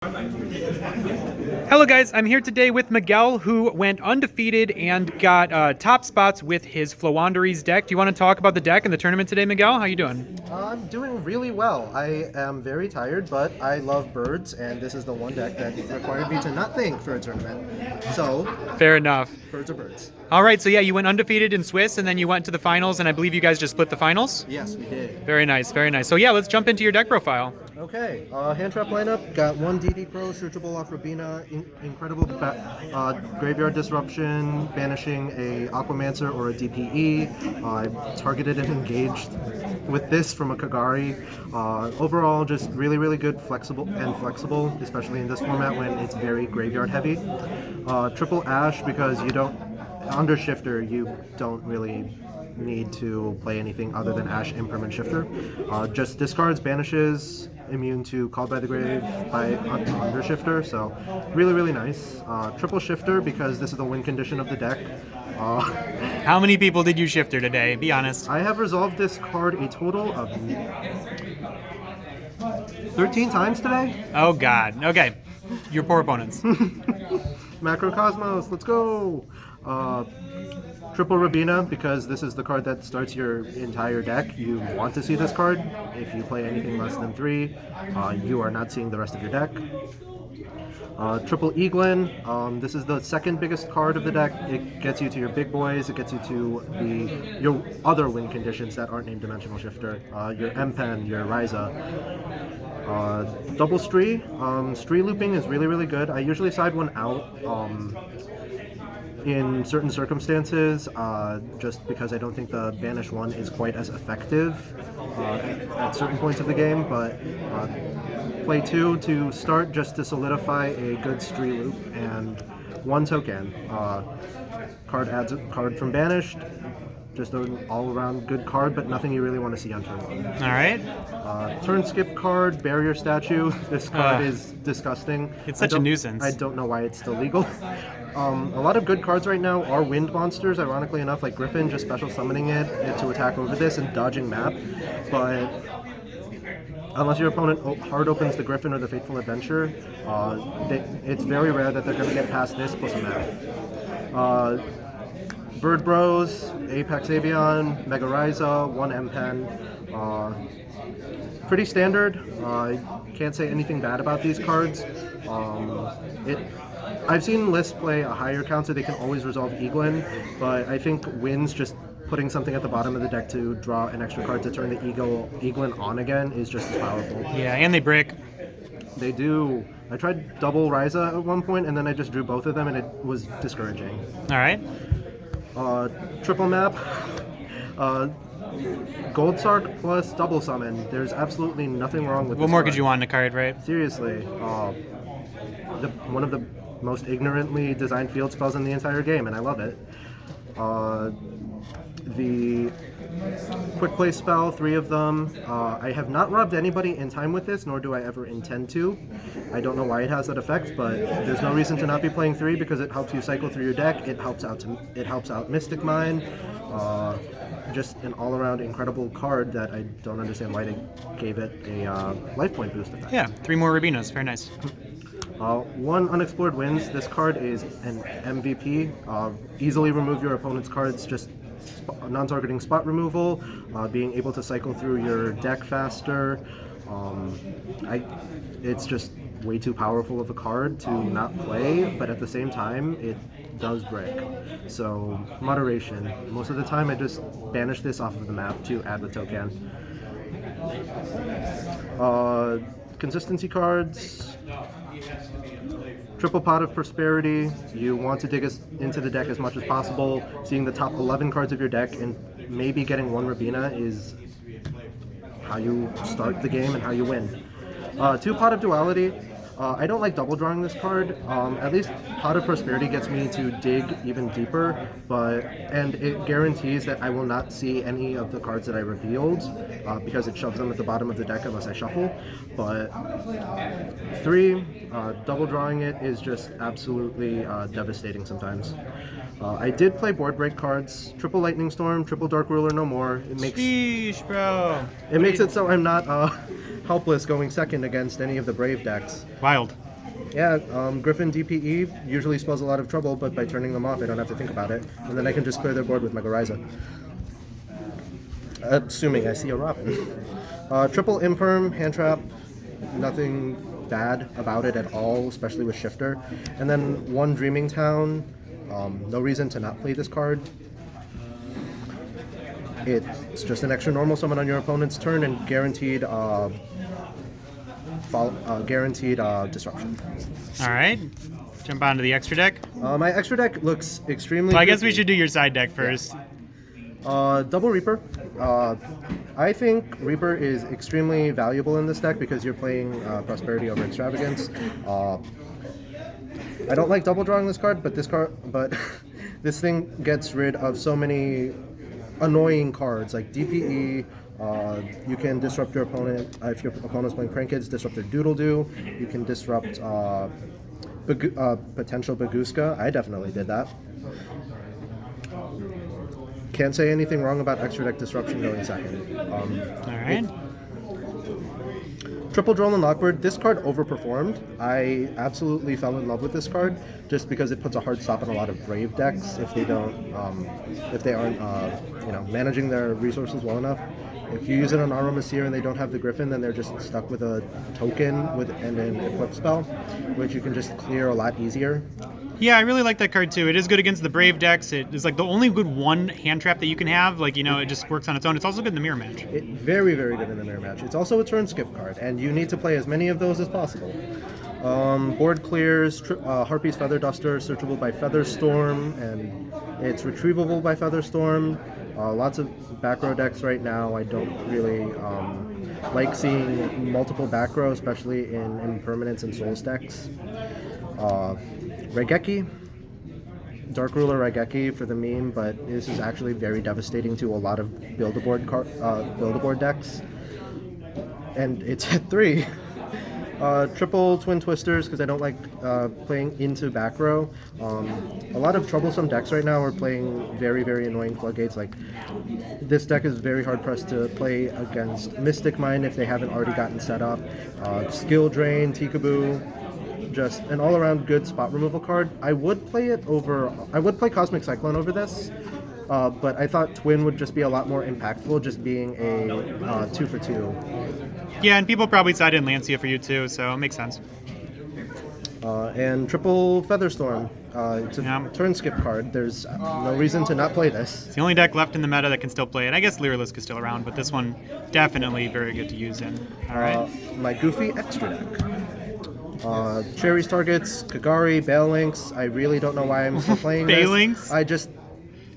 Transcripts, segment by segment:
Hello guys, I'm here today with Miguel, who went undefeated and got top spots with his Flowandereeze deck. Do you want to talk about the deck and the tournament today, Miguel? How you doing? I'm doing really well. I am very tired, but I love birds, and this is the one deck that required me to not think for a tournament. So, Fair enough. birds are birds. All right, so yeah, you went undefeated in Swiss, and then you went to the finals, and I believe you guys just split the finals? Yes, we did. Very nice, very nice. So yeah, let's jump into your deck profile. Okay, hand trap lineup, got one DD Crow, searchable off Rabina, incredible graveyard disruption, banishing a Aquamancer or a DPE. I targeted and engaged with this from a Kagari. Overall, just really good, flexible, especially in this format when it's very graveyard heavy. Triple Ash because you don't, under Shifter, you don't really need to play anything other than Ash Impermanent Shifter. Just discards, banishes, immune to Called by the Grave by under Shifter, so really nice. Triple Shifter because this is the win condition of the deck. How many people did you shifter today? Be honest. I have resolved this card a total of 13 times today. Oh god, okay. Your poor opponents. Macrocosmos, let's go! Triple Rabina, because this is the card that starts your entire deck. You want to see this card. If you play anything less than 3, you are not seeing the rest of your deck. Triple Eaglin, this is the second biggest card of the deck. It gets you to your big boys, it gets you to your other win conditions that aren't named Dimensional Shifter. Your M-Pen, your Ryza. Double Stree. Stree looping is really good. I usually side one out in certain circumstances, just because I don't think the banish one is quite as effective at certain points of the game, but play 2 to start just to solidify a good Stree loop, and 1 token. Card adds a card from banished, just an all-around good card, but nothing you really want to see on turn 1. Alright. Turn skip card, Barrier Statue. This card is disgusting. It's such a nuisance. I don't know why it's still legal. A lot of good cards right now are wind monsters, ironically enough, like Griffin, just special summoning it to attack over this and dodging map. But unless your opponent hard opens the Griffin or the Fateful Adventure, it's very rare that they're going to get past this plus a map. Bird Bros, Apex Avian, Mega Ryza, 1 M-Pen. Pretty standard. Can't say anything bad about these cards. I've seen lists play a higher count so they can always resolve Eaglin, but I think wins just putting something at the bottom of the deck to draw an extra card to turn the Eaglin on again is just as powerful. Yeah, and they brick. They do. I tried double Ryza at one point and then I just drew both of them and it was discouraging. Alright. Triple map. Gold Sark plus double summon. There's absolutely nothing wrong with this What more card. could you want in a card, right? Seriously. One of the most ignorantly designed field spells in the entire game, and I love it. The quick play spell, 3 of them. I have not robbed anybody in time with this, nor do I ever intend to. I don't know why it has that effect, but there's no reason to not be playing 3 because it helps you cycle through your deck. It helps out Mystic Mine. Just an all-around incredible card that I don't understand why they gave it a life point boost effect. Yeah, 3 more Rubinas. Very nice. 1 unexplored wins. This card is an MVP. Easily remove your opponent's cards, just non-targeting spot removal, being able to cycle through your deck faster. It's just way too powerful of a card to not play, but at the same time, it does break. So, moderation. Most of the time, I just banish this off of the map to add the token. Consistency cards. Triple Pot of Prosperity. You want to dig into the deck as much as possible. Seeing the top 11 cards of your deck and maybe getting 1 Rabina is how you start the game and how you win. 2 Pot of Duality. I don't like double drawing this card. At least Pot of Prosperity gets me to dig even deeper, and it guarantees that I will not see any of the cards that I revealed because it shoves them at the bottom of the deck unless I shuffle. But 3, double drawing it is just absolutely devastating sometimes. I did play board break cards, triple Lightning Storm, triple Dark Ruler no more. It makes Sheesh, bro. It makes it so I'm not helpless going second against any of the Brave decks. Wild. Yeah, Griffin DPE usually spells a lot of trouble, but by turning them off, I don't have to think about it. And then I can just clear their board with Mega Raiza. Assuming I see a Robin. Triple Imperm, hand trap, nothing bad about it at all, especially with Shifter. And then one Dreaming Town, no reason to not play this card. It's just an extra normal summon on your opponent's turn and guaranteed disruption. All right. Jump onto the extra deck. My extra deck looks extremely. Well, I guess we should do your side deck first. Double Reaper. I think Reaper is extremely valuable in this deck because you're playing Prosperity over Extravagance. I don't like double drawing this card, but this thing gets rid of so many annoying cards like DPE. You can disrupt your opponent if your opponent's playing Prank Kids. Disrupt their Doodle Doo. You can disrupt potential Baguska. I definitely did that. Can't say anything wrong about extra deck disruption going second. All right. Triple Droll and Lockbird. This card overperformed. I absolutely fell in love with this card just because it puts a hard stop on a lot of Brave decks if they don't, if they aren't, managing their resources well enough. If you use it on Aromaseer and they don't have the Griffin, then they're just stuck with a token and an Eclipse spell, which you can just clear a lot easier. Yeah, I really like that card too. It is good against the Brave decks. It is like the only good one hand trap that you can have. Like, it just works on its own. It's also good in the mirror match. Very, very good in the mirror match. It's also a turn skip card, and you need to play as many of those as possible. Board clears, Harpy's Feather Duster, searchable by Featherstorm, and it's retrievable by Featherstorm. Lots of back row decks right now. I don't really like seeing multiple back row, especially in Impermanence and Souls decks. Raigeki, Dark Ruler Raigeki for the meme, but this is actually very devastating to a lot of Build-A-Board decks. And it's at 3. Triple Twin Twisters, because I don't like playing into back row. A lot of troublesome decks right now are playing very, very annoying Floodgates. Like, this deck is very hard pressed to play against Mystic Mine if they haven't already gotten set up. Skill Drain, Tikaboo. Just an all-around good spot removal card. I would play Cosmic Cyclone over this, but I thought Twin would just be a lot more impactful, just being a 2-for-2. Yeah, and people probably sided in Lancia for you too, so it makes sense. And Triple Featherstorm. It's a turn skip card. There's no reason to not play this. It's the only deck left in the meta that can still play it. I guess Lyrilisk is still around, but this one definitely very good to use in. All right. My goofy extra deck. Cherries targets, Kagari, Balinks. I really don't know why I'm still playing this. Balinks?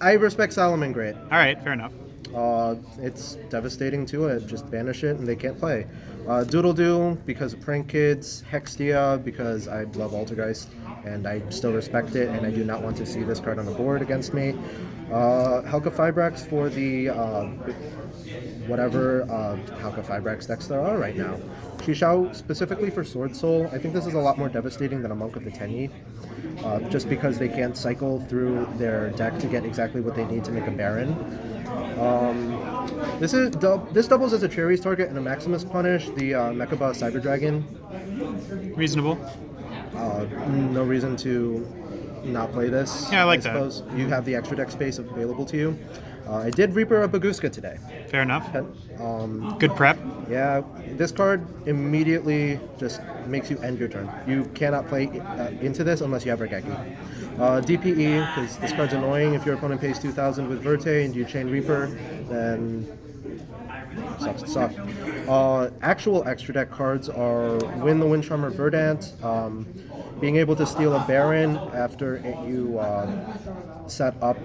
I respect Salamangreat. All right, fair enough. It's devastating to it. Just banish it and they can't play. Doodle Doo because of Prank Kids. Hextia because I love Altergeist and I still respect it and I do not want to see this card on the board against me. Helka Fibrax for the whatever Helka Fibrax decks there are right now. Shishao specifically for Sword Soul. I think this is a lot more devastating than a Monk of the Tenyi, just because they can't cycle through their deck to get exactly what they need to make a Baron. This doubles as a Cherries target and a Maximus punish, the Mechaba Cyber Dragon. Reasonable. No reason to not play this. Yeah, I suppose you have the extra deck space available to you. I did Reaper a Baguska today. Fair enough. Good prep. Yeah, this card immediately just makes you end your turn. You cannot play into this unless you have Raigeki. DPE, because this card's annoying. If your opponent pays 2,000 with Verte and you chain Reaper, then sucks to suck. Actual extra deck cards are Win the Windcharmer Verdant, being able to steal a Baron after you set up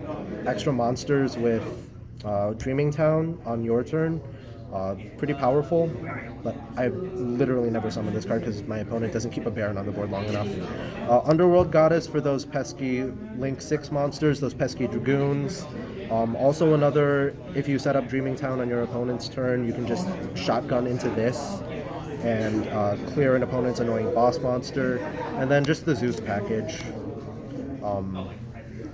extra monsters with Dreaming Town on your turn. Pretty powerful, but I've literally never summoned this card because my opponent doesn't keep a Baron on the board long enough. Underworld Goddess for those pesky Link 6 monsters, those pesky Dragoons. Also another, if you set up Dreaming Town on your opponent's turn, you can just shotgun into this and clear an opponent's annoying boss monster. And then just the Zeus package.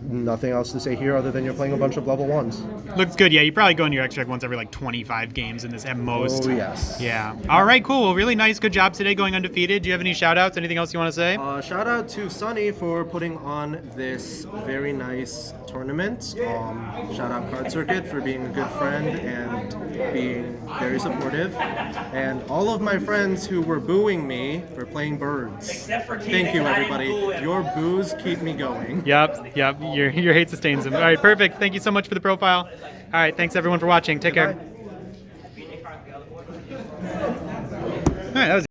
Nothing else to say here other than you're playing a bunch of level 1s. Looks good. Yeah, you probably go into your extra deck once every like 25 games in this at most. Oh, yes. Yeah. All right, cool. Well, really nice. Good job today going undefeated. Do you have any shout outs? Anything else you want to say? Shout out to Sunny for putting on this very nice tournament. Shout out Card Circuit for being a good friend and being very supportive. And all of my friends who were booing me for playing birds. Thank you, everybody. Your boos keep me going. Yep. Your hate sustains them. All right, perfect. Thank you so much for the profile. All right, thanks everyone for watching. Take care. Goodbye. All right, that was